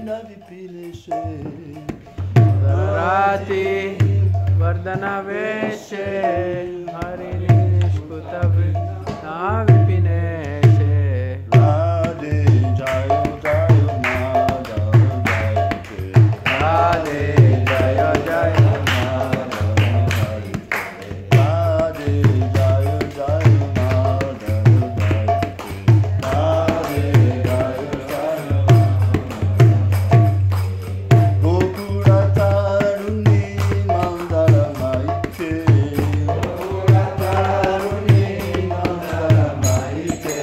Krishna Vipineshe Rati Vardhanaveshe Hari Nishkutavina Vipineshe Radhe Jaya Jaya Madhav Jayate Radhe Jaya Jaya Madhav Jayate Radhe Jaya Jaya Madhav Jayate Radhe Jaya Jaya Gokula Taruni Mandala Maite Gokula Taruni Mandala Maite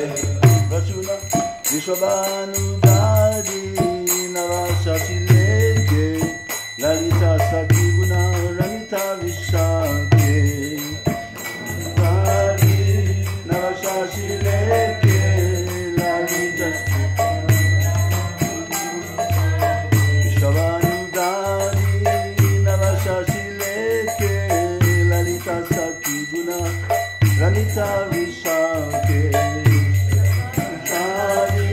Vachuna Vishwabanudari Navashashileke Lalita Sakiguna Ramita Vishanke Nudari Navashashileke Lalita Vishwabanudari Navashashileke Lalita Sakiguna Ramita Vishanke Hare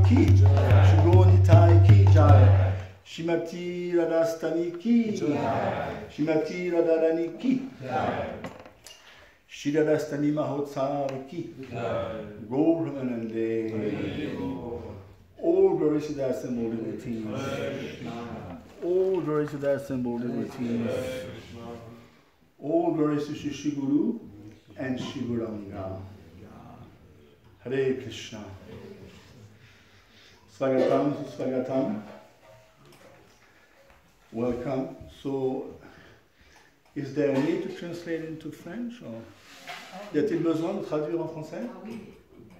ki, Shigo Nitai ki jai, Shimati Radhastani ki, Shimati Radharani ki, Shridharastani Mahotsav ki, Gaur Brahmanande, all glories to the assembled devotees, all glories to the assembled devotees, all glories to Shri Guru and Shri Gauranga. Hare Krishna. Swagatam, Swagatam. Welcome. So, is there a need to translate into French? Or... Y a-t-il besoin de traduire en français?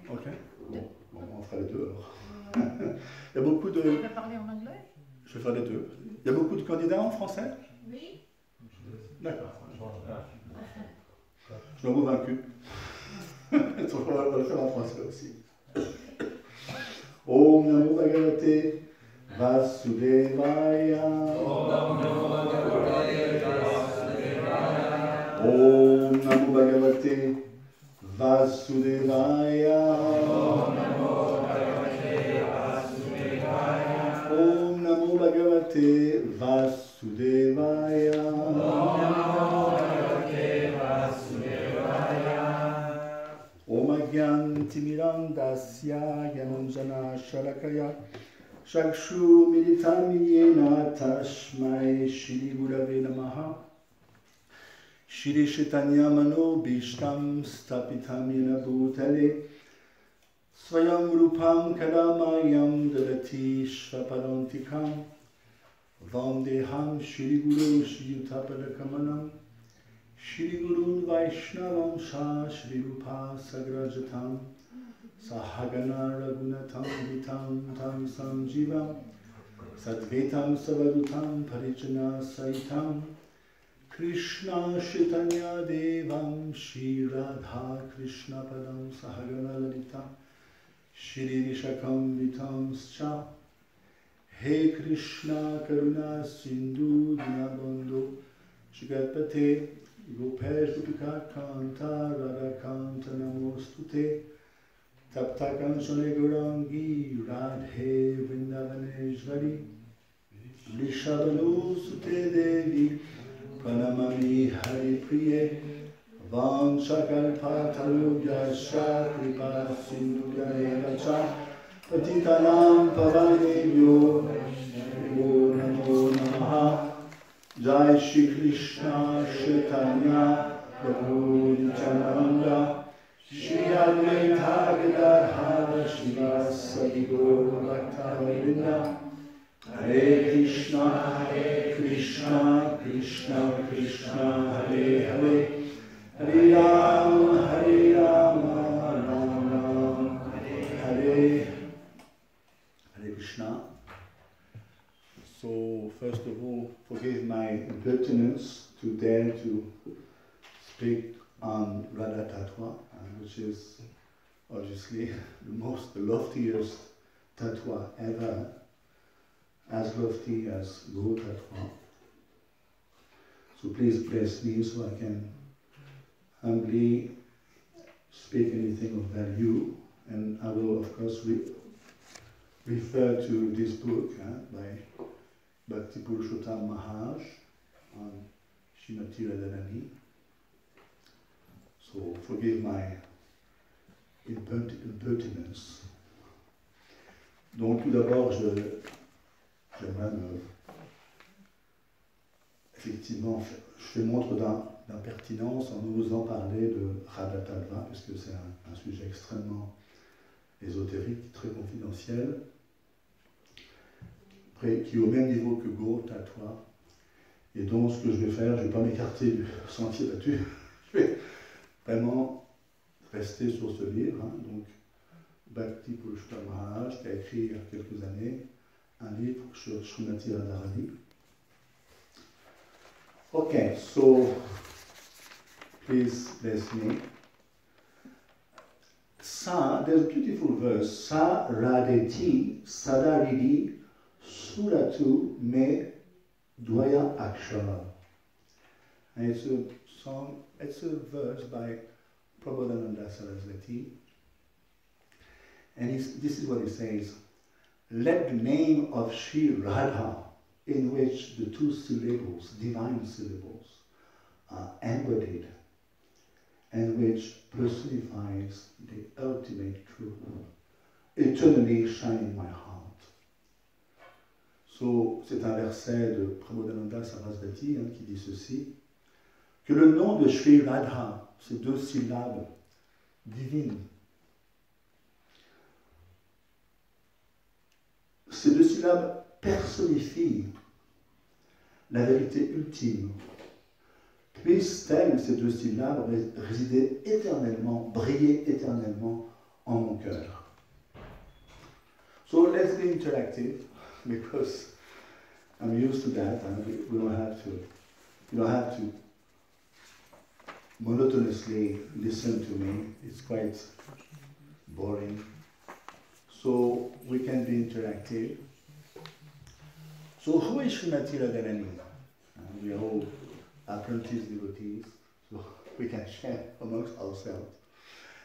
Ok. Bon, on fera les deux alors. Il y a beaucoup de... Tu vas parler en anglais? Je vais faire les deux. Il y a beaucoup de candidats en français? Oui. D'accord. Je m'avoue vaincu. On va le faire en français aussi. Om Namo Bhagavate Vasudevaya. Om Namo Bhagavate Vasudevaya. Om Namo Bhagavate Vasudevaya. Om Agyantimirandasya Gyananjana Shalakaya Shakshu Militam Yena Tashmai Shri Gurave Namaha Shri Chaitanya Mano Bhishtam Stapitam Yena Bhutale Swayam Rupam Kadamayam Dalati Shvapadantikam Vandeham Shri Guru Shri Utapadakamanam Shri Guru Vaishnavam Shah Shri Rupa Sagrajatam Sahagana Raghunatam Vitam Tam Sanjivam Sadvetam Savadutam Parijana Saitam Krishna Chaitanya Devam Shri Radha Krishna Padam Sahagana Lalita Shri Vishakam Vitam Scha He Krishna Karuna Sindhu Dinabandhu Shigatpate Gopesh Gopika Kanta Radha Kanta Namostute Tapta Kanchane Gaurangi Radhe Vrindavaneshvari Vrishabhanu Sute Devi Pranamami Hari Priye Vanchakalpatarubhya Kripa Sindhya Cha Patitanam Pavanebhyo Namo Namaha Jai Shri Krishna Chaitanya Prabhu Nityananda Shri Advaita Gadadhara Srivasadi Gaura Bhakta Hare Krishna Krishna Krishna Krishna Hare Hare Hare Rama Rama Rama Hare Hare Krishna. So first of all, forgive my impertinence to dare to speak on Radha Tattva, which is obviously the loftiest tattva ever, as lofty as Gaur Tattva. So please bless me so I can humbly speak anything of value, and I will of course refer to this book by Bhakti Purushottam Maharaj on Srimati Radharani. So forgive my impertinence. Donc tout d'abord, j'aimerais effectivement, je fais montre d'impertinence en osant parler de Radha Tattva, puisque c'est un sujet extrêmement ésotérique, très confidentiel, qui est au même niveau que Gaur Tattva. Et donc ce que je vais faire, je ne vais pas m'écarter du sentier battu, je vais vraiment rester sur ce livre, donc Bhakti Purushottam Maharaj, qui a écrit il y a quelques années un livre sur Srimati Radharani. Okay, so please bless me. Sa, there's a beautiful verse. Sa radeti sadaridi suratu me dvaya akshara. And it's a song, it's a verse by Prabodhananda Saraswati. And this is what he says. let the name of Sri Radha, in which the two syllables, divine syllables, are embodied, and which personifies the ultimate truth, eternally shine in my heart. So, c'est un verset de Pramodhananda Sarasvati qui dit ceci, que le nom de Sri Radha, ces deux syllabes divines, ces deux syllabes personnifient la vérité ultime. Puissent-elles, ces deux syllabes, résider éternellement, briller éternellement en mon cœur. So let's be interactive, because I'm used to that, and we don't have to, you don't have to monotonously listen to me. It's quite boring. So we can be interactive. So who is Srimati Radharani? We are all apprentice devotees, so we can share amongst ourselves.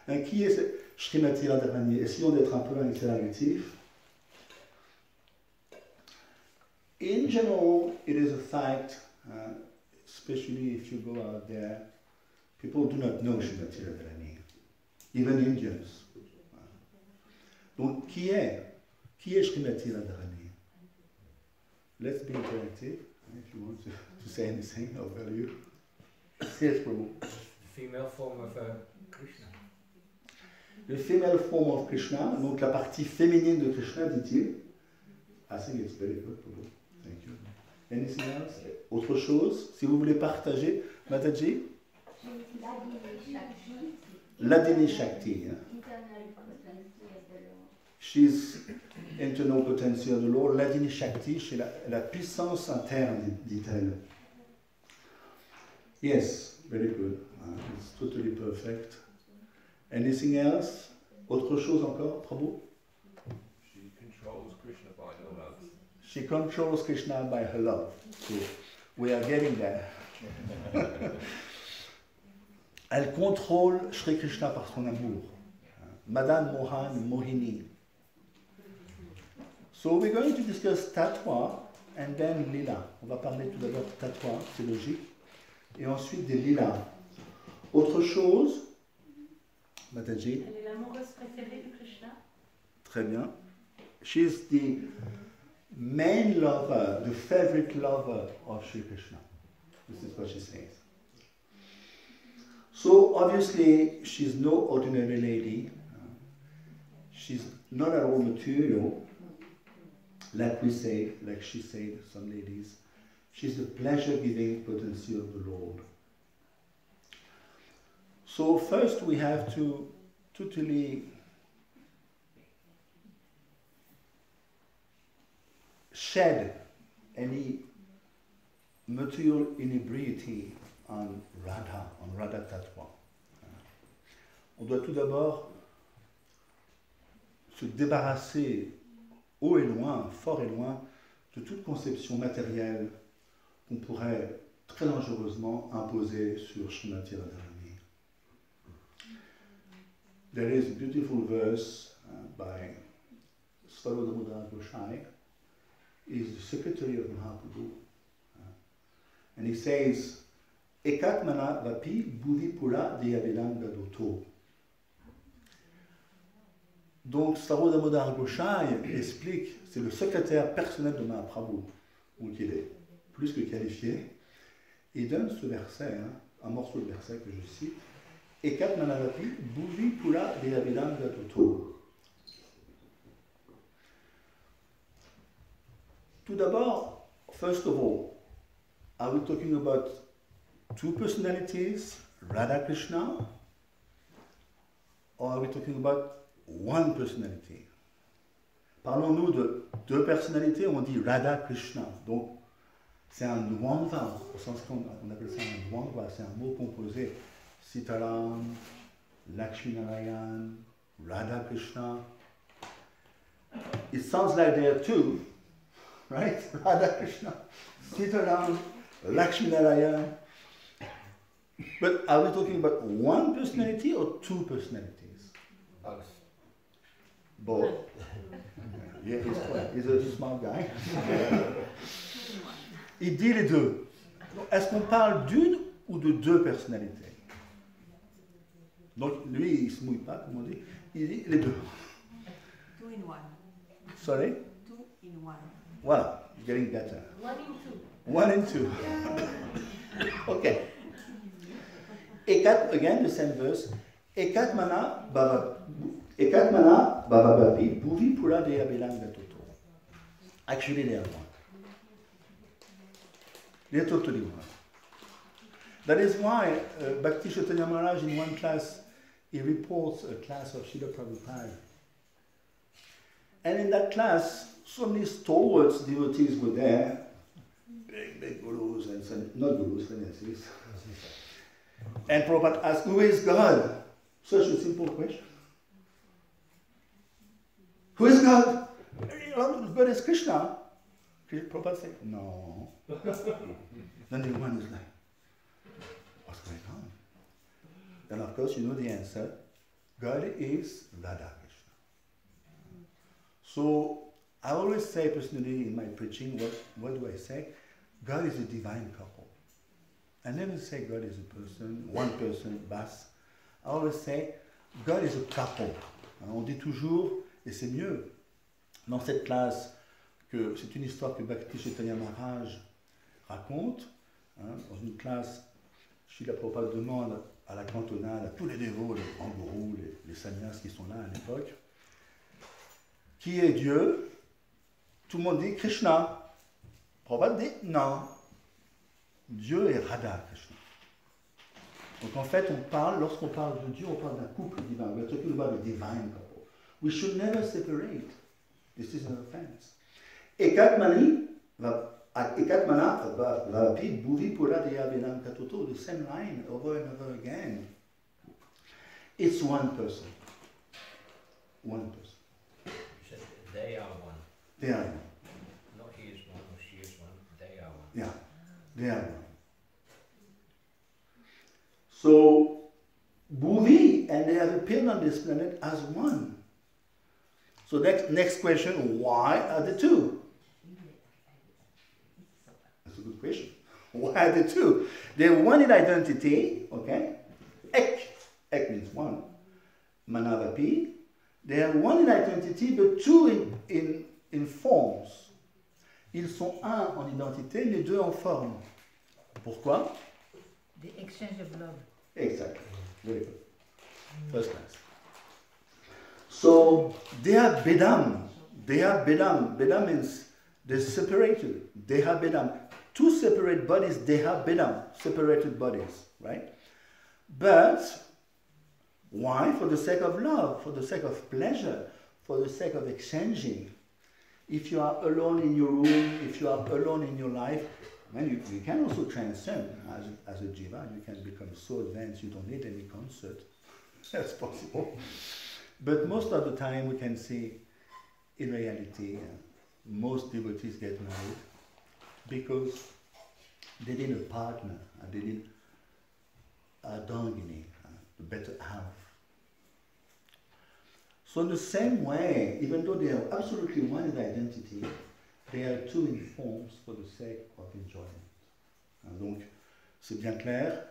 Qui est Srimati Radharani? Essayons d'être un peu interactif. In general, it is a fact, especially if you go out there, people do not know Srimati Radharani, even Indians. Donc, qui est Srimati Radharani? Let's be interactive. If you want to say anything of value. Yes, Prabhu. Female form of Krishna. The female form of Krishna, donc la partie féminine de Krishna, dit-il. I think it's very good, Prabhu. Thank you. Anything else? Autre chose, si vous voulez partager, Mataji? Ladini Shakti. She's internal potency of the Lord. Ladini Shakti, c'est la puissance interne, dit-elle. Yes, very good. It's totally perfect. Anything else? Autre chose encore, Prabhu? She controls Krishna by her love. She controls Krishna by her love. So we are getting there. Elle contrôle Shri Krishna par son amour. Madame Mohan Mohini. So we're going to discuss Tattva and then Lila. On va parler tout d'abord de Tattva, c'est logique, et ensuite des Lila. Autre chose, Mataji? Elle est l'amoureuse préférée de Krishna. Très bien. She's the main lover, the favorite lover of Sri Krishna. This is what she says. So obviously she's no ordinary lady. She's not at all material. Like we say, like she said, some ladies, she's the pleasure-giving potency of the Lord. So first we have to totally shed any material inebriety on Radha Tattva. On doit tout d'abord se débarrasser haut et loin, fort et loin, de toute conception matérielle qu'on pourrait très dangereusement imposer sur Srimati Radharani. There is a beautiful verse by Svarodamodara Goswami. He's the secretary of Mahaprabhu. And he says, Ekatmana vapi bhuvi pura deyavedanga doto. Donc, Svarodamodara Goswami explique, c'est le secrétaire personnel de Mahaprabhu, donc il est plus que qualifié, et il donne ce verset, un morceau de verset que je cite, Ekat manavapi bhuvi pura deyavedanga doto. Tout d'abord, first of all, are we talking about two personalities, Radha Krishna, or are we talking about one personality? Parlons-nous de deux personnalités, on dit Radha Krishna. Donc, c'est un dvandva, au sens qu'on appelle ça un dvandva, c'est un mot composé. Sitaram, Lakshminarayan, Radha Krishna. It sounds like there are two, right? Radha Krishna, Sitaram, Lakshminarayan. But are we talking about one personality or two personalities? Both. Both. Yeah, he's a smart guy. Il dit les deux. Est-ce qu'on parle d'une ou de deux personnalités? Donc lui, il ne se mouille pas, comme on dit. Il dit les deux. Two in one. Sorry? Two in one. Voilà, getting better. 1 in 2. 1 and 2. Okay. Ekat, again, the same verse. Ekat mana baba babi, buvi pura dea belang gatoto. Actually, they are one. They are totally one. That is why Bhakti Chaitanya Maharaj, in one class, he reports a class of Srila Prabhupada. And in that class, so many stalwart devotees were there, big gurus and not gurus, sannyasis. And Prabhupada asked, who is God? Such a simple question. Who is God? God is Krishna. Prabhupada said, no. Then the one is like, what's going on? Then of course you know the answer. God is Radha Krishna. So I always say personally in my preaching, what do I say? God is a divine couple. I never say God is a person, one person, bas. I always say God is a couple. On dit toujours, et c'est mieux, dans cette classe, que c'est une histoire que Bhakti Chaitanya Maharaj raconte. Dans une classe, Srila Prabhupada demande à la cantonade, à tous les dévots, les grands gourous, les sannyas qui sont là à l'époque, qui est Dieu? Tout le monde dit Krishna. Prabhupada dit non. Dieu est Radha Krishna. Donc en fait, lorsqu'on parle de Dieu, on parle d'un couple divin. We are talking about a divine couple. We should never separate. This is an offense. Ekat mana vapi bhuvi pura deya venam katoto. The same line over and over again. It's one person. One person. So they are one. They are one. Not he is one or she is one. They are one. Yeah, they are one. So, Bhuvi, and they have appeared on this planet as one. So next question, why are the two? That's a good question. Why are the two? They're one in identity, okay? Ek means one. Manavapi. They are one in identity, but two in forms. Ils sont un en identité, mais deux en forme. Pourquoi? The exchange of love. Exactly. Very good. First class. So they are Bedam. Bedam means they're separated. They have Bedam. Two separate bodies, they have Bedam. Separated bodies, right? But why? For the sake of love, for the sake of pleasure, for the sake of exchanging. If you are alone in your room, if you are alone in your life, then you can also transcend as a jiva. You can become so advanced you don't need any concert. That's possible. But most of the time we can see, in reality, most devotees get married because they need a partner, they need a dangini, the better half. So in the same way, even though they are absolutely one in identity, they are two in forms for the sake of enjoyment. Donc, c'est bien clair,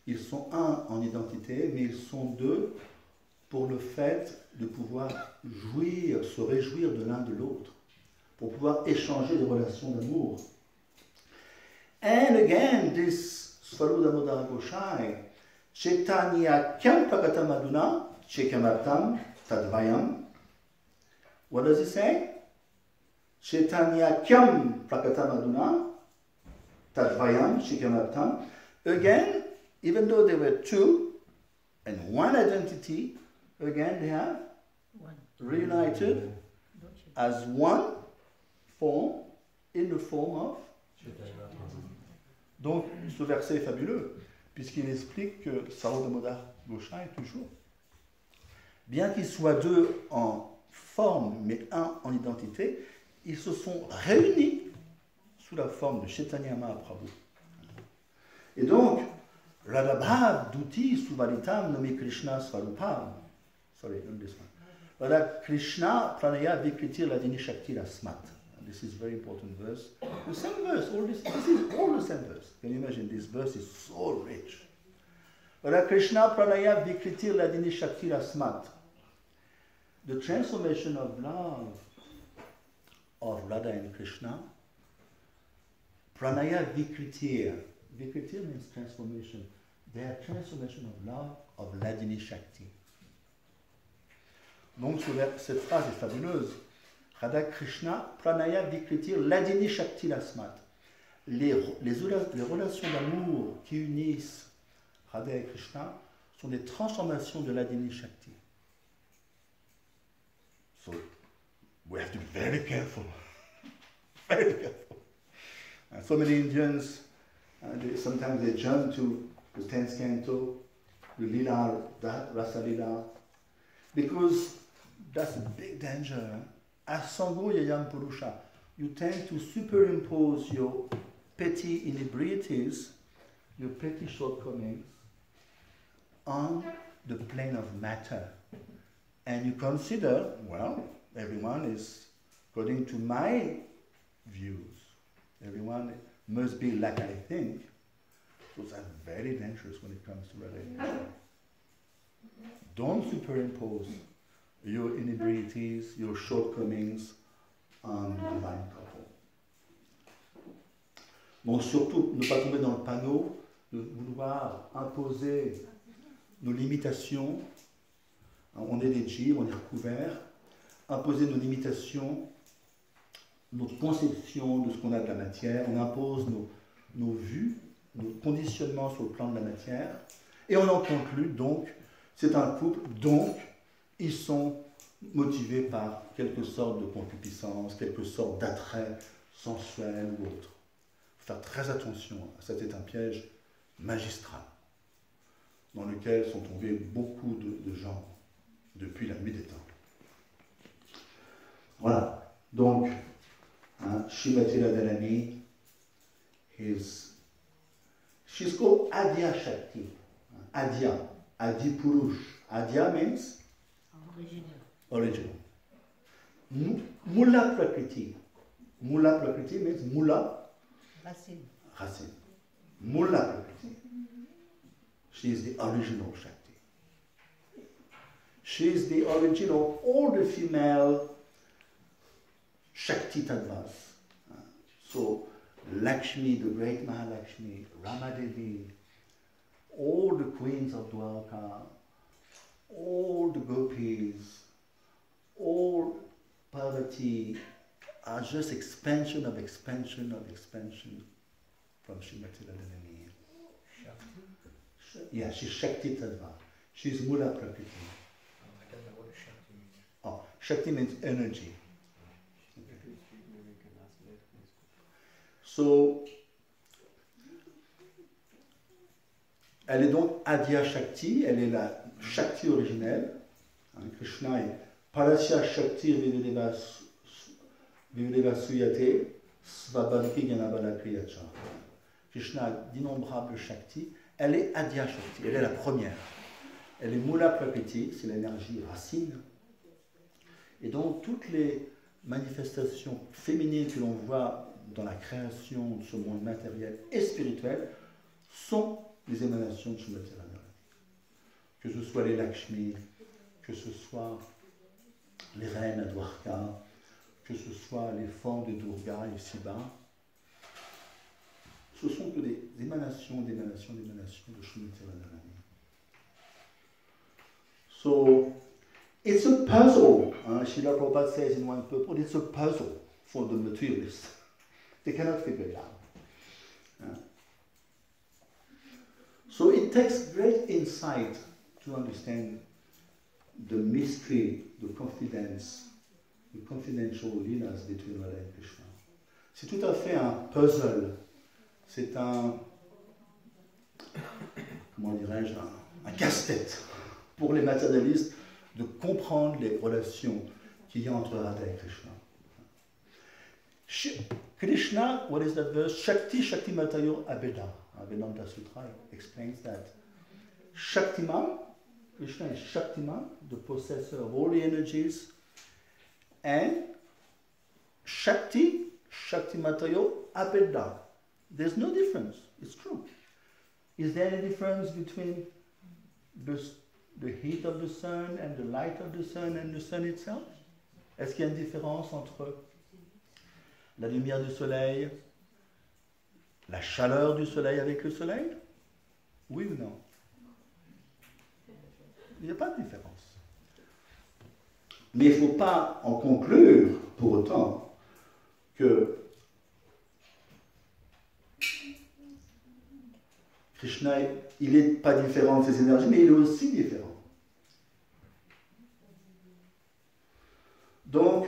ils sont un en identité, mais ils sont deux pour le fait de pouvoir jouir, se réjouir de l'un de l'autre, pour pouvoir échanger des relations d'amour. And again, this Svarupa Damodara Goshai, Chaitanya Kyam Prakatamaduna, Chekamartam Tadvayam. What does he say? Chaitanya Kyam Prakatamaduna, Tadvayam, Chekamartam. Again, even though there were two and one identity, again they have One. reunited as one form in the form of. Donc ce verset est fabuleux puisqu'il explique que Svarupa Damodara Goshai toujours, bien qu'ils soient deux en forme mais un en identité, ils se sont réunis sous la forme de Chaitanya Mahaprabhu. Et donc Radhabhav Duti Suvalitam nommé Krishna Svarupam. Sorry, not this one. Radha Krishna Pranaya Vikriti Ladini Shakti Rasmat. This is a very important verse. The same verse, this is all the same verse. Can you imagine? This verse is so rich. Radha Krishna Pranaya Vikriti Ladini Shakti Rasmat. The transformation of love of Radha and Krishna, Pranaya Vikritir. Vikritir means transformation. They are transformation of love of Ladini Shakti. Donc cette phrase est fabuleuse. Radha Krishna Pranaya Vikritir Ladini Shakti Lasmat. Les relations d'amour qui unissent Radha et Krishna sont des transformations de Ladini Shakti. So we have to be very careful. Very careful. And so many Indians, sometimes they jump to the 10th canto, the Lila, Rasa Lila, because that's a big danger. Asango Yayam Purusha, you tend to superimpose your petty inebriaties, your petty shortcomings, on the plane of matter. And you consider, well, everyone is according to my views. Everyone must be like I think. So that's very dangerous when it comes to relationship. Don't superimpose your inebriaties, your shortcomings on the divine couple. Bon, surtout, ne pas tomber dans le panneau de vouloir imposer nos limitations. On est des djibs, on est recouverts. Imposer nos limitations, notre conception de ce qu'on a de la matière. On impose nos vues, nos conditionnements sur le plan de la matière. Et on en conclut, donc, c'est un couple, donc, ils sont motivés par quelque sorte de concupiscence, quelque sorte d'attrait sensuel ou autre. Il faut faire très attention, c'était un piège magistral dans lequel sont tombés beaucoup de gens depuis la nuit des temps. Voilà, donc, Srimati Radharani, she's called Adya Shakti. Adya, Adi Purush. Adya means original. Mula Prakriti. Mula Prakriti means Mula, Racine. Racine. Mula Prakriti. She is the original Shakti. She is the original of all the female Shakti Tattvas. So, Lakshmi, the great Mahalakshmi, Ramadevi, all the queens of Dwarka, all the gopis, all Parvati are just expansion of expansion of expansion from Srimati Radharani. Shakti? Yeah, she's Shakti Tattva. She's Mula Prakriti. I don't know what Shakti means. Oh, Shakti means energy. So, elle est donc Adya Shakti, elle est la Shakti originelle. Krishna est Parasya Shakti Vivedeva Suyate Svabhaviki Gyanabala Kriyacha. Krishna a d'innombrables Shakti. Elle est Adya Shakti, elle est la première. Elle est Mula Prakriti, c'est l'énergie racine. Et donc toutes les manifestations féminines que l'on voit dans la création de ce monde matériel et spirituel sont des émanations de Srimati Radharani. Que ce soit les Lakshmi, que ce soit les reines à Dwarka, que ce soit les formes de Durga et Shiva, ce sont que des émanations de Srimati Radharani. So, it's a puzzle. Srila Prabhupada says in one purport, it's a puzzle for the materialists. They cannot figure it out. So it takes great insight to understand the mystery, the confidence, the confidential lilas between Radha and Krishna. C'est tout à fait un puzzle. C'est un, comment dirais-je, un casse-tête pour les matérialistes de comprendre les relations qu'il y a entre Radha et Krishna. Krishna, what is that verse? Shakti Shakti Matayo Abeda. Vedanta Sutra explains that Shaktiman Krishna is Shaktiman, the possessor of all the energies, and Shakti, Shaktimatayo, up and down. There's no difference. It's true. Is there any difference between the heat of the sun and the light of the sun and the sun itself? Est-ce qu'il y a une différence entre la lumière du soleil, la chaleur du soleil avec le soleil? Oui ou non? Il n'y a pas de différence. Mais il ne faut pas en conclure pour autant que Krishna, il n'est pas différent de ses énergies, mais il est aussi différent. Donc,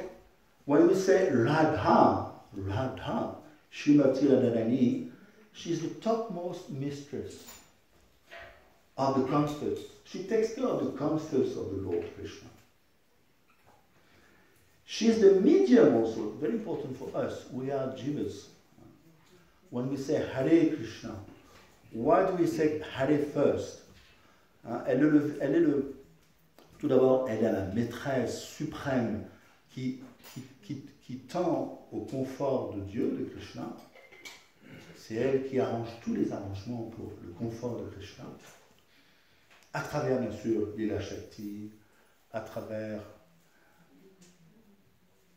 when we say Radha, Srimati Radharani, she's the topmost mistress of the concepts. She takes care of the concepts of the Lord Krishna. She's the medium also, very important for us. We are jivas. When we say Hare Krishna, why do we say Hare first? Tout d'abord, elle est la maîtresse suprême qui tend au confort de Dieu, de Krishna. C'est elle qui arrange tous les arrangements pour le confort de Krishna. À travers, bien sûr, Lila Shakti, à travers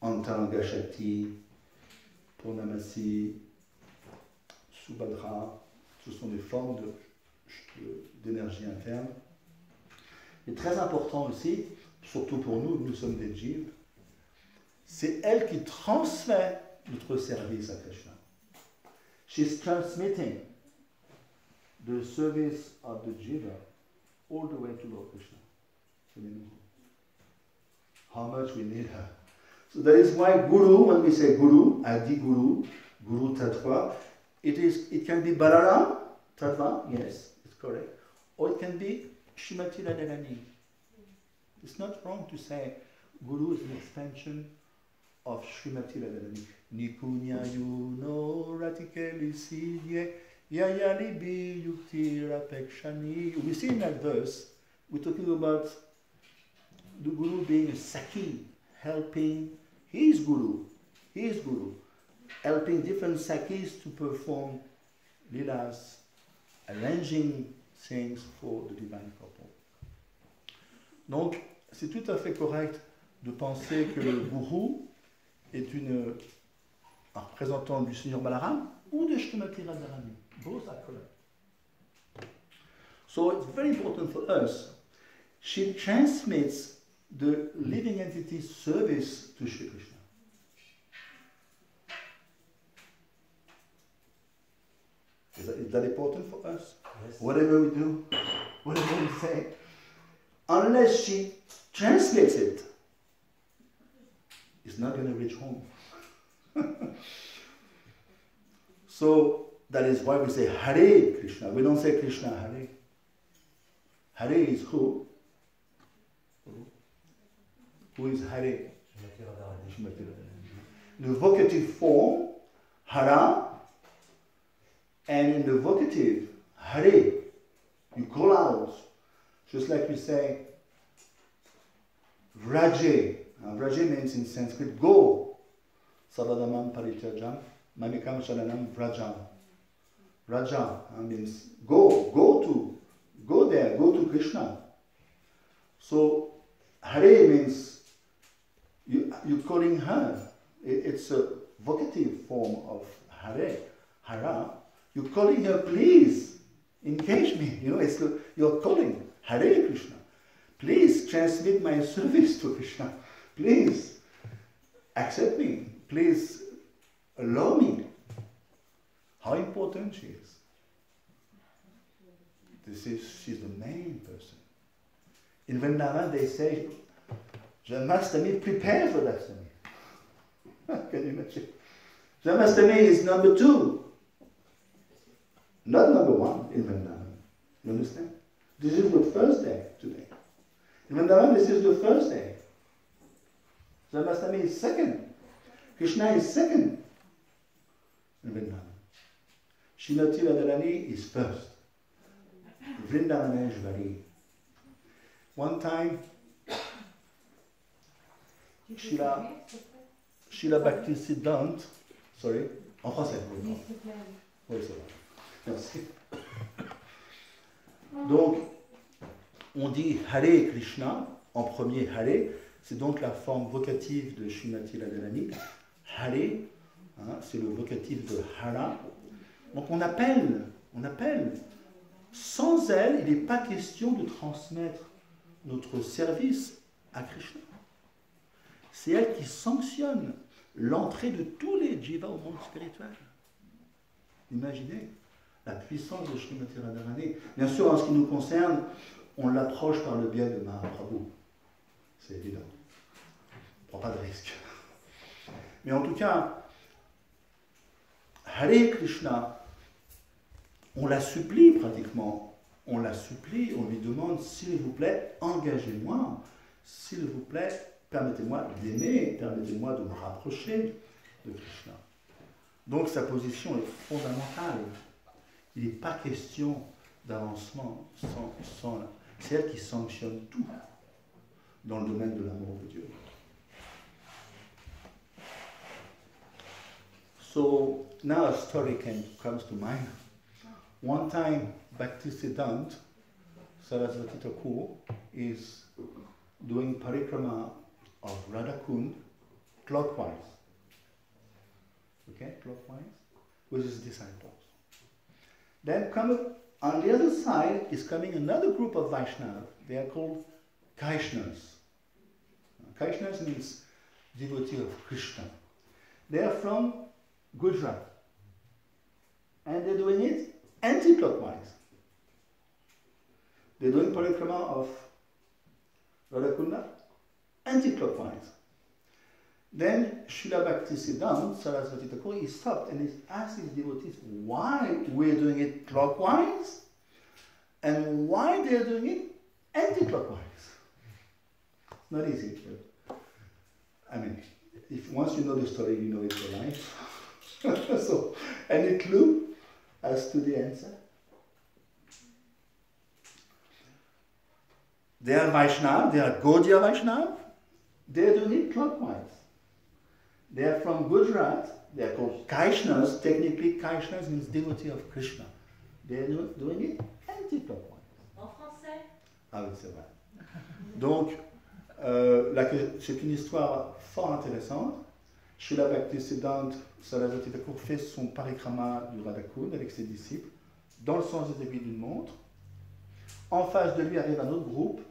Antaranga Shakti, Purnamasi, Subhadra, ce sont des formes d'énergie interne. Et très important aussi, surtout pour nous, nous sommes des jivs, c'est elle qui transmet notre service à Krishna. She's transmitting the service of the jiva all the way to Lord Krishna. How much we need her. So that is why Guru, when we say Guru, Adi Guru, Guru Tattva, it can be Balaram Tattva, yes, it's correct. Or it can be Srimati Radharani. It's not wrong to say Guru is an expansion of Srimati Radharani. Nikunya yuno ratikeli sidye yayali bi yukti rapekshani. We see in that verse, we're talking about the Guru being a Saki, helping his Guru, helping different Sakis to perform Leelas, arranging things for the divine couple. Donc, c'est tout à fait correct de penser que le Guru est un représentant du Seigneur Balaram ou de Srimati Radharani. Both are correct. So it's very important for us. She transmits the living entity's service to Shri Krishna. Is that important for us? Yes. Whatever we do, whatever we say, unless she translates it, it's not going to reach home. So that is why we say Hare Krishna. We don't say Krishna Hare. Hare is who? Who is Hare? The vocative form, Hara, and in the vocative, Hare, you call out, just like we say Vraje. Vraje means in Sanskrit, go. Savadamam parityajam, mamikam sharanam vrajam. Vraja means go there, go to Krishna. So Hare means you're calling her. It's a vocative form of Hare, Hara. You're calling her, please, engage me. You're calling Hare Krishna. Please transmit my service to Krishna. Please accept me. Please allow me. How important she is. She's the main person. In Vrindavan they say, Janmashtami, prepare for Dashtami. Can you imagine? Janmashtami is number 2. Not number 1 in Vrindavan. You understand? This is the first day today. In Vrindavan, this is the first day. Janmashtami is second. Krishna is second in Vrindavan. Srimati Radharani is first. Vrindavaneshvari. One time, Tu peux Sheila. traduire, s'il te plaît? Srila Bhaktisiddhanta, sorry, en français. Oui, s'il te plaît. Oui, c'est vrai. Merci. Donc, on dit Hare Krishna, en premier Hare, c'est donc la forme vocative de Srimati Radharani. Hare, hein, c'est le vocatif de Hara. Donc on appelle. Sans elle, il n'est pas question de transmettre notre service à Krishna. C'est elle qui sanctionne l'entrée de tous les jivas au monde spirituel. Imaginez la puissance de Srimati Radharani. Bien sûr, en ce qui nous concerne, on l'approche par le biais de Mahaprabhu. C'est évident. On ne prend pas de risque. Mais en tout cas, Hare Krishna, on la supplie pratiquement. On la supplie, on lui demande, s'il vous plaît, engagez-moi. S'il vous plaît, permettez-moi d'aimer, permettez-moi de me rapprocher de Krishna. Donc sa position est fondamentale. Il n'est pas question d'avancement sans c'est elle qui sanctionne tout dans le domaine de l'amour de Dieu. So now a story comes to mind. One time, Bhaktisiddhanta Saraswati Thakur is doing parikrama of Radhakund clockwise. Okay, clockwise, with his disciples. Then on the other side is coming another group of Vaishnavas. They are called Kaishnas. Kaishnas means devotee of Krishna. They are from Gujarat. And they're doing it anti-clockwise. They're doing parikrama of Radhakunda anti-clockwise. Then Srila Bhaktisiddhanta Saraswati Thakur, he stopped and he asked his devotees why we're doing it clockwise and why they're doing it anti-clockwise. It's not easy. But, I mean, if once you know the story, you know it for life. So, any clue as to the answer? They are Vaishnava, they are Gaudiya Vaishnava. They are doing it clockwise. They are from Gujarat. They are called Kaishnas. Technically, Kaishnas means devotee of Krishna. They are doing it anti-clockwise. En français? Ah oui, c'est vrai. Donc, c'est une histoire fort intéressante. Srila Bhaktisiddhanta Saraswati Thakur fait son parikrama du Radhakund avec ses disciples dans le sens des aiguilles d'une montre. En face de lui arrive un autre groupe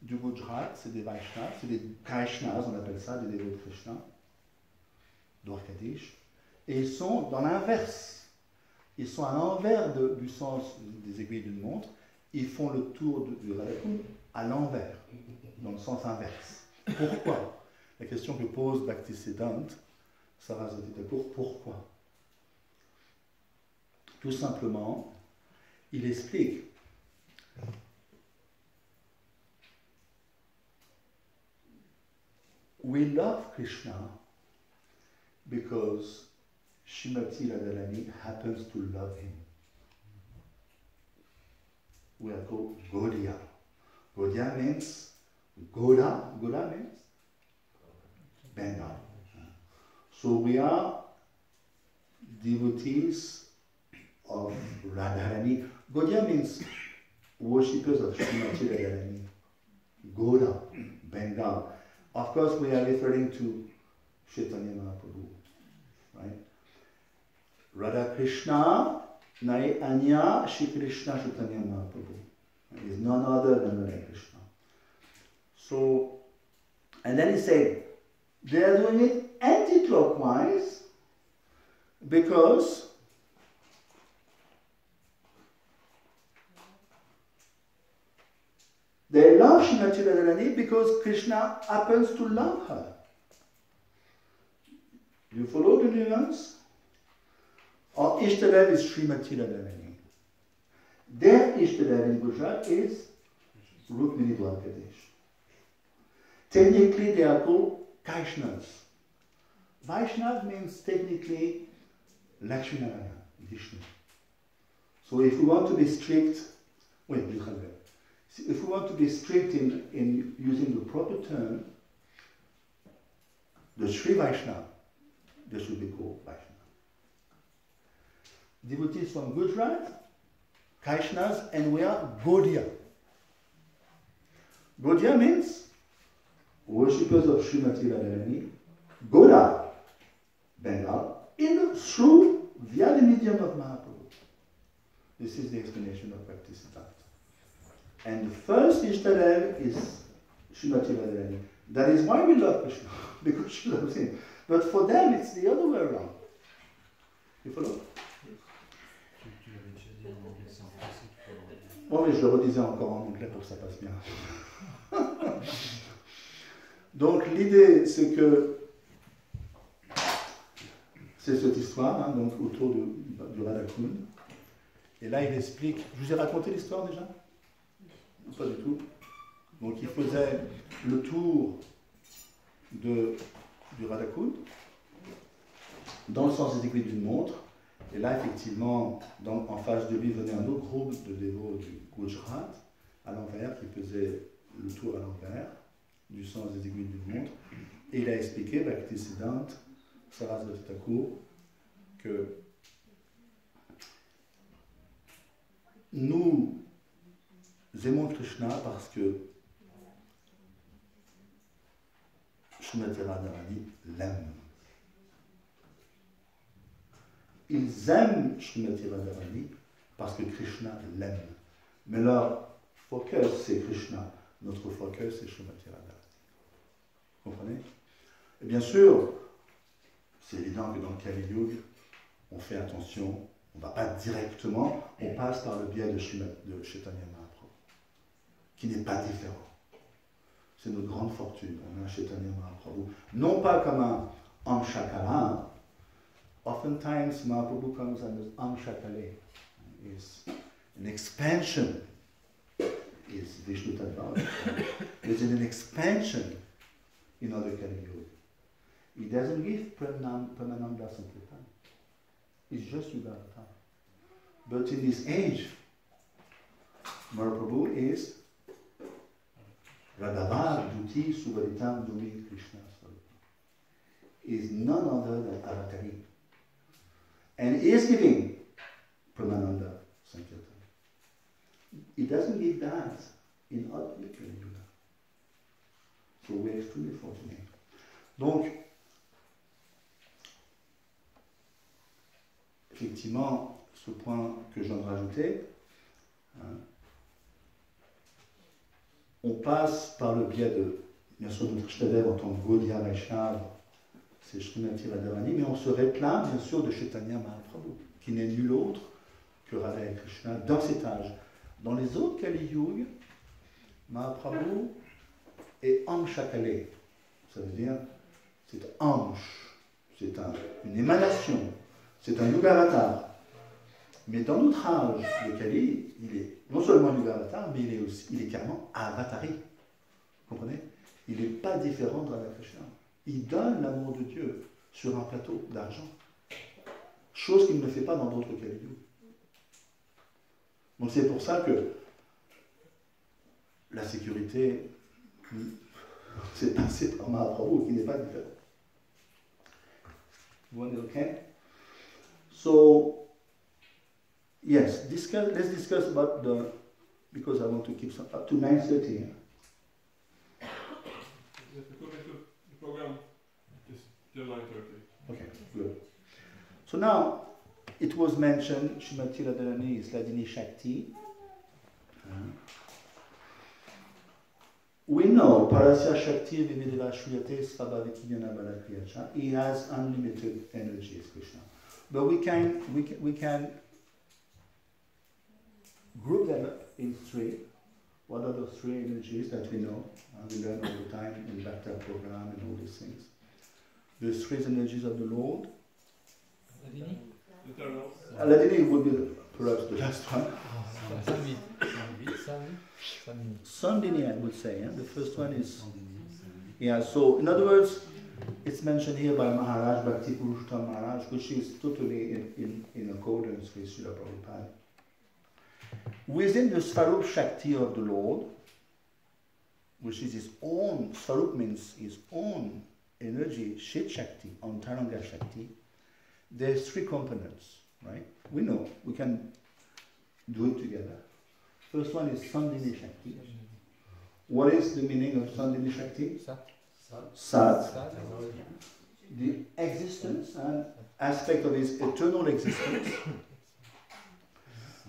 du Gujarat, c'est des Vaishnavas, c'est des Kaishnas, on appelle ça, des dévots de Krishna, Dwarkadish, et ils sont dans l'inverse. Ils sont à l'envers du sens des aiguilles d'une montre, ils font le tour du Radhakund à l'envers, dans le sens inverse. Pourquoi? La question que pose Bhaktisiddhanta Saraswati Thakur, pourquoi? Tout simplement, il explique we love Krishna because Srimati Radharani happens to love him. We are called Gaudiya. Gaudiya means Goda. Goda means Bengal. So we are devotees of Radharani. Gaudiya means worshippers of Srimati Radharani. Goda, Bengal. Of course, we are referring to Chaitanya Mahaprabhu, right? Radha Krishna, Nai Anya, Shri Krishna Chaitanya Mahaprabhu. He is none other than Radha Krishna. So, and then he said, they are doing it anti-clockwise because they love Srimati Radharani because Krishna happens to love her. You follow the nuance? Our Ishtadev is Srimati Radharani. Their Ishtadev in Gujarat is Rukmini Dwarkadish. Technically, they are called Kaishnavas. Vaishnav means technically Lakshminarayana, Vishnu. So if we want to be strict, wait, See, if we want to be strict in using the proper term, the Sri Vaishnava, they should be called Vaishnava. Devotees from Gujarat, Vaishnavas, and we are Gaudiya. Gaudiya means worshippers of Srimati Radharani, Gauda, Bengal, through via the medium of Mahaprabhu. This is the explanation of Bhaktisiddhanta. And the first Ishtadev is Srimati Radharani. That is why we love Krishna, because she loves him. But for them, it's the other way around. You follow? Bon, mais je le redisais encore en anglais pour que ça passe bien. Donc l'idée, c'est que c'est cette histoire, hein, donc autour du Radha Kund. Et là, il explique. Je vous ai raconté l'histoire déjà? Pas du tout. Donc il faisait le tour du Radha Kund dans le sens des aiguilles d'une montre. Et là, effectivement, en face de lui venait un autre groupe de dévots du Gujarat, à l'envers, qui faisait le tour à l'envers, du sens des aiguilles d'une montre. Et il a expliqué, Bhaktisiddhanta Sarasvati Thakur, que nous aimons Krishna parce que Srimati Radharani l'aime. Ils aiment Srimati Radharani parce que Krishna l'aime. Mais leur focus, c'est Krishna. Notre focus, c'est Srimati Radharani. Vous comprenez? Et bien sûr, c'est évident que dans le Kali Yuga, on fait attention, on ne va pas directement, on passe par le biais de Chaitanya Mahaprabhu, qui n'est pas différent. C'est notre grande fortune. On a un Chaitanya Mahaprabhu, non pas comme un Amshakala. Oftentimes, Mahaprabhu comes as Amshakale. It's an expansion. Is Vishnu Tattva. There's an expansion in other Kali Yuga. He doesn't give Pramananda Sankirtan. It's just Yugarata. But in this age, Mahaprabhu is Radhava Duti Suvaritam Dumi Krishna Swarupa. Is none other than Avatari. And he is giving Pramananda Sankirtan. He doesn't give that in other Kali Yuga. So we're extremely fortunate. Donc, effectivement, ce point que je viens de rajouter, hein, on passe par le biais de, bien sûr, notre Ishtadev en tant que Gaudiya Vaishnava, c'est Srimati Radharani, mais on se réclame, bien sûr, de Chaitanya Mahaprabhu, qui n'est nul autre que Radha et Krishna dans cet âge. Dans les autres Kali Yuga, Mahaprabhu est Amshakale. Ça veut dire, c'est Amsh, c'est une émanation, c'est un Yugarata. Mais dans notre âge de Kali, il est non seulement Yugarata, mais il est carrément Avatari. Vous comprenez? Il n'est pas différent de Radha Krishna. Il donne l'amour de Dieu sur un plateau d'argent. Chose qu'il ne fait pas dans d'autres Kali Yuga. Donc c'est pour ça que la sécurité, c'est passé par Mahaprabhu, qui n'est pas différent. You want it okay? So, yes, let's discuss about because I want to keep up to 9:30. The program is till 9:30. Okay, good. So now, it was mentioned, Srimati Radharani is Ladini Shakti. We know Parasya Shakti Vivideva Shriyate Svabhaviti Jnana Balakriyacha. He has unlimited energy as Krishna. But we can group them up in three. What are those three energies that we know? We learn all the time in the Bhakti program and all these things. The three energies of the Lord. Ladini would be perhaps the last one. Sandini, I would say. The first one is. Yeah, so in other words, it's mentioned here by Maharaj, Bhakti Purushottam Maharaj, which is totally in accordance with Srila Prabhupada. within the Svarup Shakti of the Lord, which is his own, Svarup means his own energy, Shit Shakti, Antaranga Shakti, there's three components, right? We know, we can do it together. First one is Sandini Shakti. What is the meaning of Sandini Shakti? Sat. The existence and aspect of his eternal existence.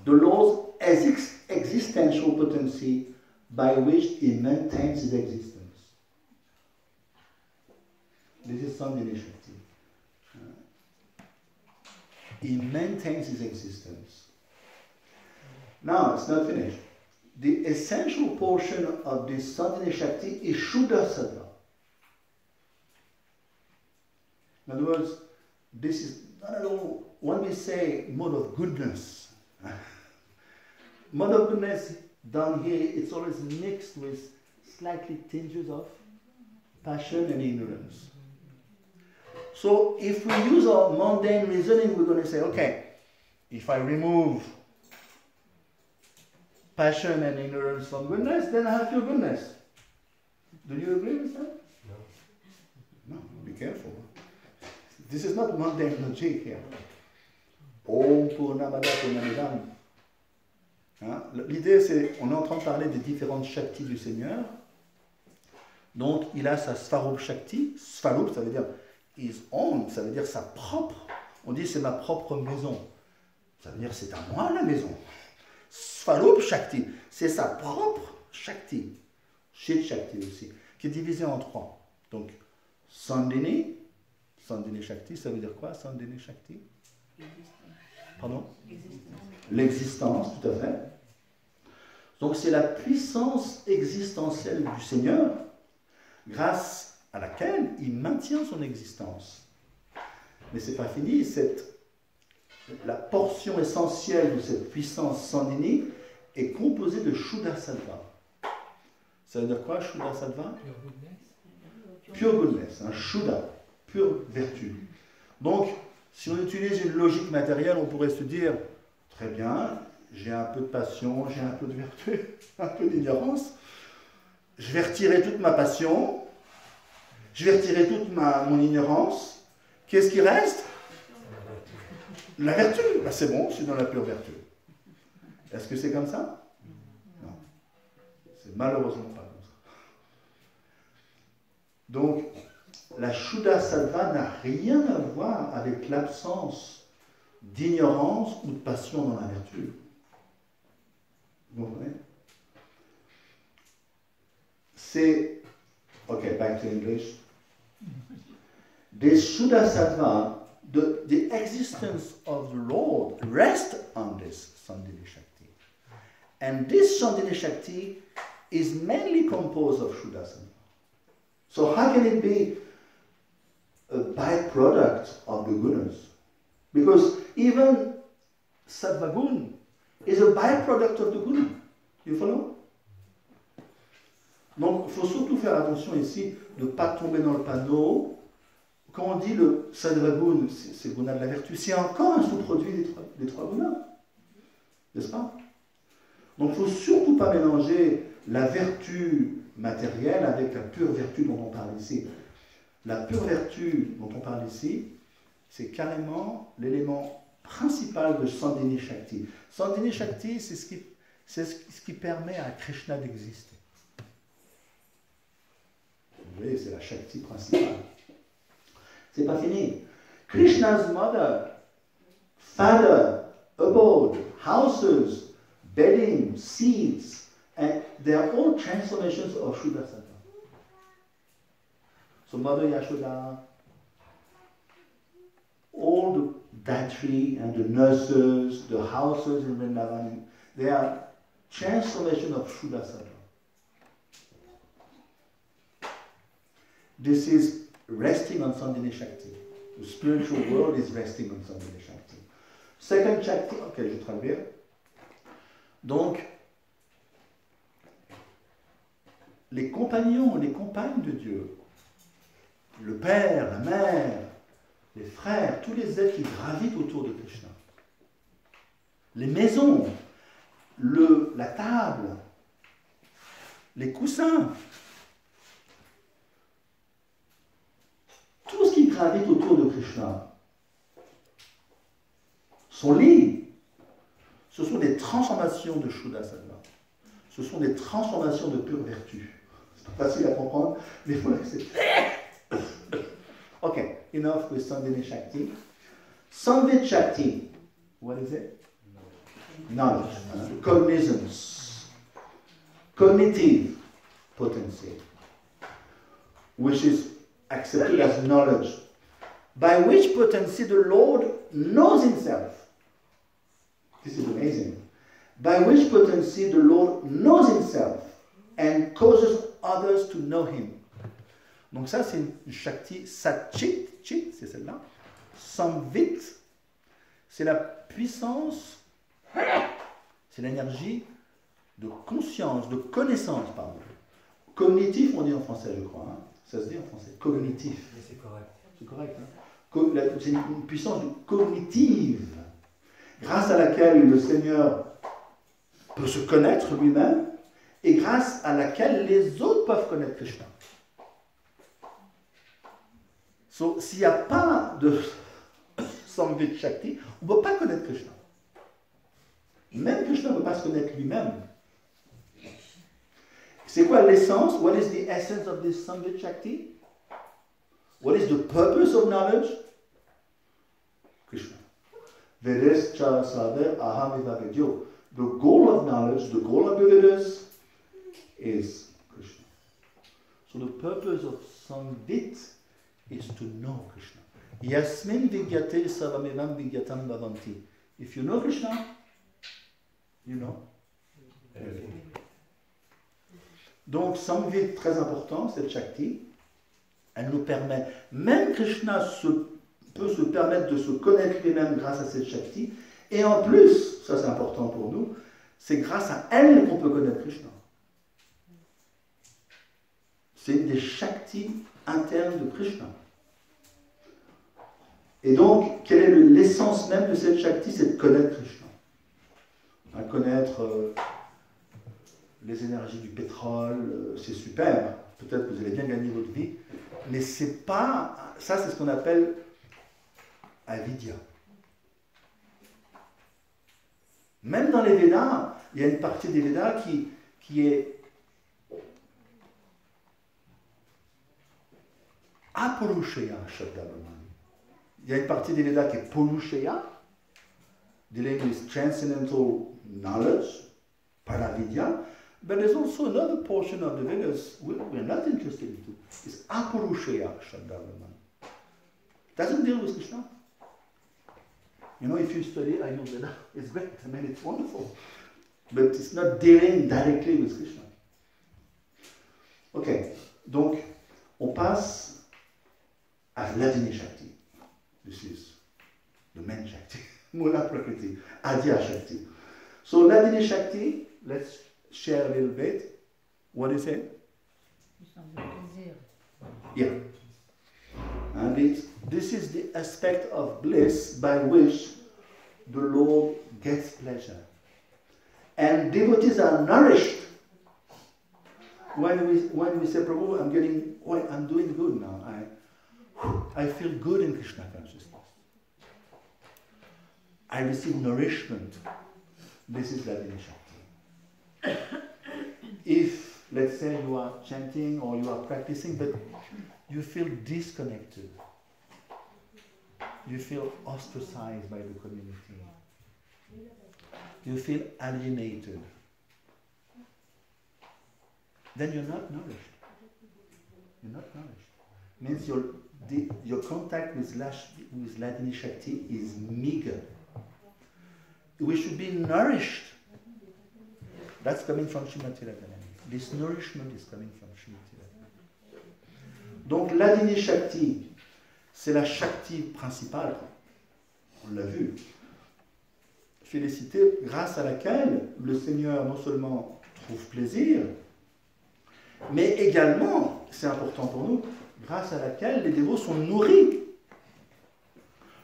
The Lord's existential potency by which he maintains his existence. This is Sandini Shakti. He maintains his existence. Now, it's not finished. The essential portion of this Sandini Shakti is Shuddha Sattva. In other words, this is not at all, when we say mode of goodness, mode of goodness down here, it's always mixed with slightly tinges of passion and ignorance. So if we use our mundane reasoning, we're going to say, okay, if I remove passion and ignorance from goodness, then I have pure goodness. Do you agree with that? No. No, be careful. This is not mundane logic here. Om Purnamada Purnamidam. Hein? L'idée, c'est, on est en train de parler des différentes Shaktis du Seigneur. Donc, il a sa Svarup Shakti. Svarup, ça veut dire his own, ça veut dire sa propre. On dit c'est ma propre maison. Ça veut dire c'est à moi la maison. Svarup Shakti, c'est sa propre Shakti. Shit Shakti aussi, qui est divisé en trois. Donc, Sandini Shakti, ça veut dire quoi, Sandini Shakti? Pardon? L'existence, tout à fait. Donc c'est la puissance existentielle du Seigneur, grâce à laquelle il maintient son existence. Mais c'est pas fini, la portion essentielle de cette puissance Sandini est composée de Shuddha Sattva. Ça veut dire quoi, Shuddha Sattva? Pure goodness, un Shuddha, pure vertu. Donc, si on utilise une logique matérielle, on pourrait se dire, très bien, j'ai un peu de passion, j'ai un peu de vertu, un peu d'ignorance, je vais retirer toute ma passion, je vais retirer toute mon ignorance, qu'est-ce qui reste? La vertu. Ben c'est bon, je suis dans la pure vertu. Est-ce que c'est comme ça? Non. C'est malheureusement pas comme ça. Donc, la Shuddha Sattva n'a rien à voir avec l'absence d'ignorance ou de passion dans la vertu. Vous comprenez? C'est... Ok, back to English. This Shuddha Sattva, the existence of the Lord rests on this Sandini Shakti. And this Sandini Shakti is mainly composed of Shuddha Sattva. So how can it be a byproduct of the gunas? Because even Sattva Gun is a byproduct of the guna. You follow? Donc, il faut surtout faire attention ici de ne pas tomber dans le panneau. Quand on dit le Sattva Gun, c'est le guna de la vertu, c'est encore un sous-produit des trois gunas. N'est-ce pas? Donc, il ne faut surtout pas mélanger la vertu matérielle avec la pure vertu dont on parle ici. La pure vertu dont on parle ici, c'est carrément l'élément principal de Sandini Shakti. Sandini Shakti, c'est ce qui permet à Krishna d'exister. Vous voyez, c'est la Shakti principale. C'est pas fini. Krishna's mother, father, abode, houses, bedding, seeds, and they are all transformations of Shuddha Sattva. So Mother Yashoda, all the Datri and the nurses, the houses in Vrindavan, they are transformation of Shuddha Sattva. This is resting on Sandini Shakti. The spiritual world is resting on Sandini Shakti. Second Shakti, ok, je vais traduire. Donc, les compagnons, les compagnes de Dieu, le père, la mère, les frères, tous les êtres qui gravitent autour de Krishna, les maisons, la table, les coussins, tout ce qui gravite autour de Krishna, son lit, ce sont des transformations de Shuddha Sattva. Ce sont des transformations de pure vertu. C'est pas facile à comprendre, mais il faut l'accepter. Ok, enough with Sandhini Shakti. Samvit Shakti, what is it? Knowledge, cognizance, cognitive potency, which is accepted as knowledge, by which potency the Lord knows himself. This is amazing. By which potency the Lord knows himself and causes others to know him. Donc ça c'est une Shakti Satchit, Chit, c'est celle-là. Samvit, c'est la puissance, c'est l'énergie de conscience, de connaissance, pardon. Cognitif, on dit en français, je crois. Hein. Ça se dit en français, cognitif. Mais c'est correct. C'est correct. Hein. C'est une puissance cognitive, grâce à laquelle le Seigneur peut se connaître lui-même et grâce à laquelle les autres peuvent connaître Krishna. So, s'il n'y a pas de Samvit Shakti, on ne peut pas connaître Krishna. Même Krishna ne peut pas se connaître lui-même. C'est quoi l'essence? What is the essence of this Samvit Shakti? What is the purpose of knowledge? Krishna. Vedescha Saver Aham Evavedyo. The goal of knowledge, the goal of the Vedas is Krishna. So the purpose of Samvit is to know Krishna. Yasmin Vigyate Savamevam Vigyatam Bhavanti. If you know Krishna, you know everything. Donc, Samvit, très important, cette Shakti, elle nous permet, même Krishna peut se permettre de se connaître lui-même grâce à cette Shakti, et en plus, ça c'est important pour nous, c'est grâce à elle qu'on peut connaître Krishna. C'est des Shaktis internes de Krishna. Et donc, quelle est l'essence même de cette Shakti? C'est de connaître Krishna. À connaître les énergies du pétrole, c'est super. Peut-être que vous allez bien gagner votre vie. Mais c'est pas... Ça, c'est ce qu'on appelle avidya. Même dans les Védas, il y a une partie des Védas qui est apurusheya Shabdabrahman. Il y a une partie des Védas qui est purusheya, dealing with transcendental knowledge, paravidya, but there's also another portion of the Vedas we're not interested in. It's apurusheya Shabdabrahman. Doesn't deal with Krishna. You know, if you study Ayurveda, it's great. I mean, it's wonderful. But it's not dealing directly with Krishna. Ok, donc, on passe à Vladini Shakti. This is the main Shakti. Mula Prakriti, Adya Shakti. So, Vladini Shakti, let's share a little bit. What is it? Yeah. And this is the aspect of bliss by which the Lord gets pleasure. And devotees are nourished. When we say, Prabhu, I'm doing good now. I feel good in Krishna consciousness. I receive nourishment. This is Vladini Shakti. If, let's say, you are chanting or you are practicing, but you feel disconnected. You feel ostracized by the community. You feel alienated. Then you're not nourished. You're not nourished. Means your contact with Vladini Shakti is meager. We should be nourished. That's coming from Srimati Radharani. This nourishment is coming from Srimati Radharani. Donc Vladini Shakti, c'est la Shakti principale, on l'a vu, félicité, grâce à laquelle le Seigneur non seulement trouve plaisir, mais également, c'est important pour nous, grâce à laquelle les dévots sont nourris.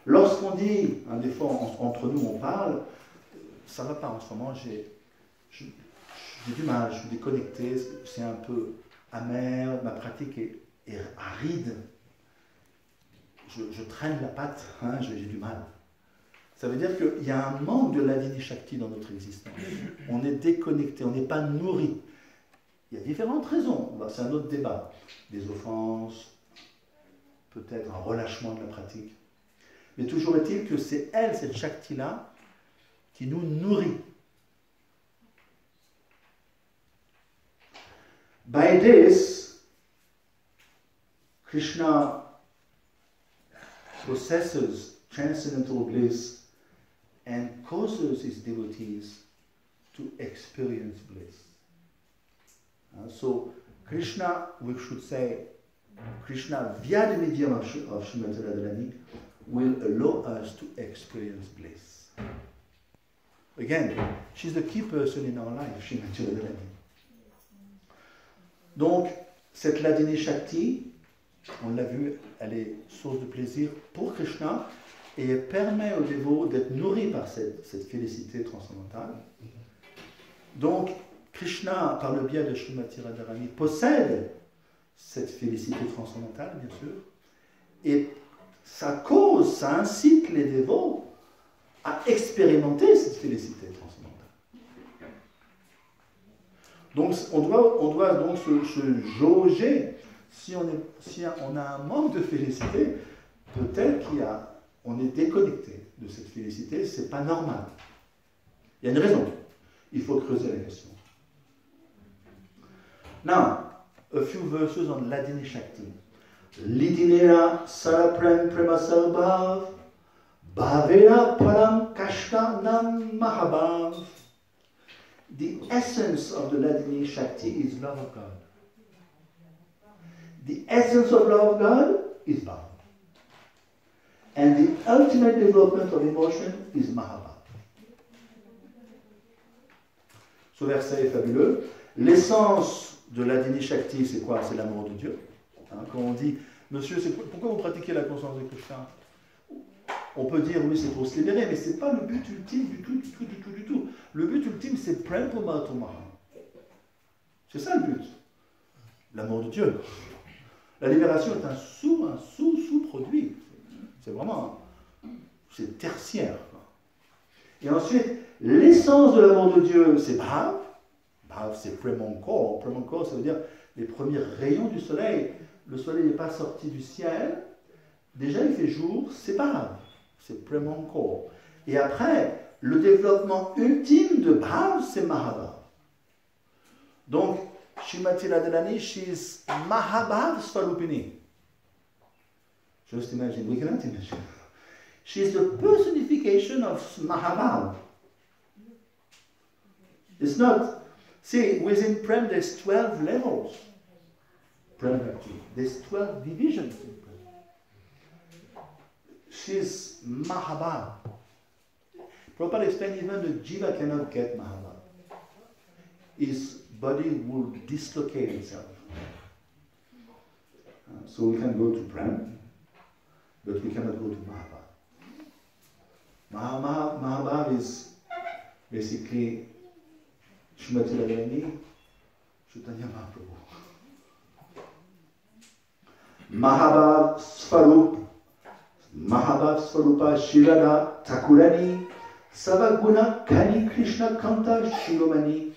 Lorsqu'on dit, des fois entre nous on parle, ça va pas en ce moment, j'ai du mal, je suis déconnecté, c'est un peu amer, ma pratique est aride. Je traîne la patte, hein, j'ai du mal. Ça veut dire qu'il y a un manque de l'Adini Shakti dans notre existence. On est déconnecté, on n'est pas nourri. Il y a différentes raisons, c'est un autre débat. Des offenses, peut-être un relâchement de la pratique. Mais toujours est-il que c'est elle, cette Shakti-là, qui nous nourrit. By this, Krishna possesses transcendental bliss and causes his devotees to experience bliss. So, Krishna, we should say, Krishna, via the medium of Srimati Radharani, will allow us to experience bliss. Again, she's the key person in our life, Srimati Radharani. Donc, cette Ladini Shakti, on l'a vu, elle est source de plaisir pour Krishna et elle permet aux dévots d'être nourris par cette félicité transcendantale. Donc, Krishna, par le biais de Srimati Radharani, possède cette félicité transcendantale, bien sûr, et ça cause, ça incite les dévots à expérimenter cette félicité transcendantale. Donc, on doit donc se jauger. Si on a un manque de félicité, peut-être qu'on est déconnecté de cette félicité, c'est pas normal. Il y a une raison. Il faut creuser la question. Now, a few verses on Ladini Shakti. Lidinera Saraprem Premasal Bhav Bhavera Param Kashta Nam Mahabhav. The essence of the Ladini Shakti is love of God. The essence of love of God is Bhav. And the ultimate development of emotion is Mahabhav. Ce verset est fabuleux. L'essence de l'Adini Shakti, c'est quoi? C'est l'amour de Dieu. Hein, quand on dit, monsieur, pourquoi vous pratiquez la conscience de Krishna? On peut dire, oui, c'est pour se libérer, mais ce n'est pas le but ultime du tout. Le but ultime, c'est Prem Purmatma. C'est ça le but. L'amour de Dieu. La libération est un sous-produit. C'est vraiment, c'est tertiaire. Et ensuite, l'essence de l'amour de Dieu, c'est Bhav. Bhav, c'est Premankor. Premankor, ça veut dire les premiers rayons du soleil. Le soleil n'est pas sorti du ciel. Déjà, il fait jour, c'est Bhav. C'est Premankor. Et après, le développement ultime de Bhav, c'est Mahabhav. Donc, Srimati Radharani, she's Mahabhav Swarupini. Just imagine, we cannot imagine. She's the personification of Mahabhav. It's not, see, within Prem there's 12 levels. Prem Bhakti. There's 12 divisions in Prem. She's Mahabhav. Prabhupada explained even the Jiva cannot get Mahabhav. His body will dislocate itself. So we can go to Prem, but we cannot go to Mahabhav. Mahabhav is basically Srimati Radharani, Chaitanya Mahaprabhu. Mahabhav Svarupa Shirada Thakurani Savaguna Kani Krishna Kanta Shiromani.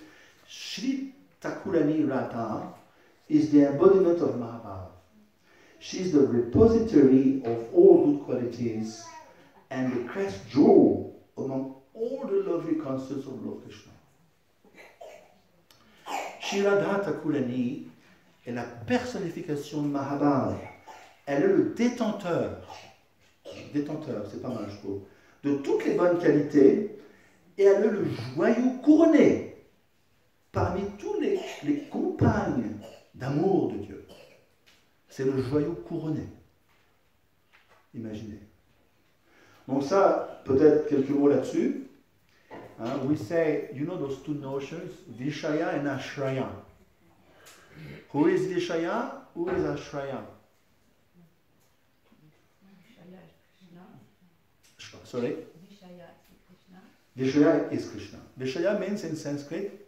Shri Thakurani Radha is the embodiment of Mahabhav. She is the repository of all good qualities and the crest jewel among all the lovely concerts of Lord Krishna. Shri Radha Thakurani est la personnification de Mahabhav. Elle est le détenteur, c'est pas mal je trouve, de toutes les bonnes qualités et elle est le joyau couronné parmi tous les compagnes d'amour de Dieu. C'est le joyau couronné. Imaginez. Donc ça, peut-être quelques mots là-dessus. We say, you know those two notions, Vishaya and Ashraya. Who is Vishaya? Who is Ashraya? Sorry? Vishaya is Krishna. Vishaya is Krishna. Vishaya means in Sanskrit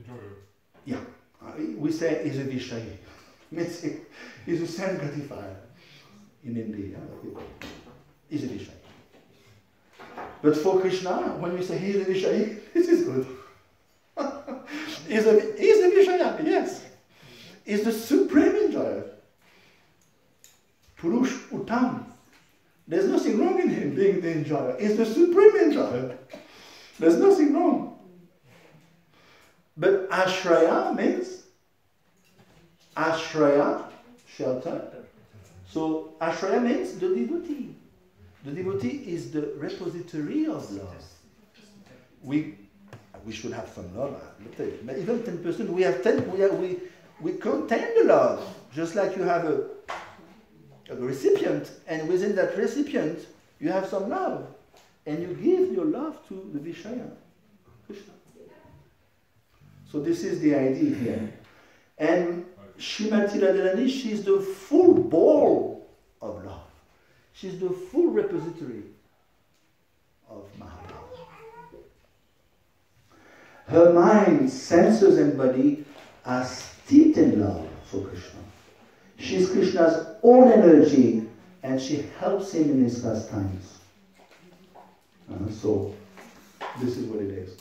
enjoyer. We say he's a Vishayi. Means he's a sense gratifier in India. He's a Vishayi. But for Krishna, when we say he's a Vishayi, this is good. He's a Vishaya, yes. He's the supreme enjoyer. Purush Uttam. There's nothing wrong in him being the enjoyer. He's the supreme enjoyer. There's nothing wrong. But Ashraya means Ashraya, shelter. So Ashraya means the devotee. The devotee is the repository of love. We should have some love. Even 10%, we have 10. We contain the love, just like you have a recipient, and within that recipient you have some love, and you give your love to the Vishaya, Krishna. So this is the idea here. And Srimati Radharani, she's the full bowl of love. She's the full repository of Mahaprabhu. Her mind, senses and body are steeped in love for Krishna. She's Krishna's own energy and she helps him in his pastimes. So this is what it is.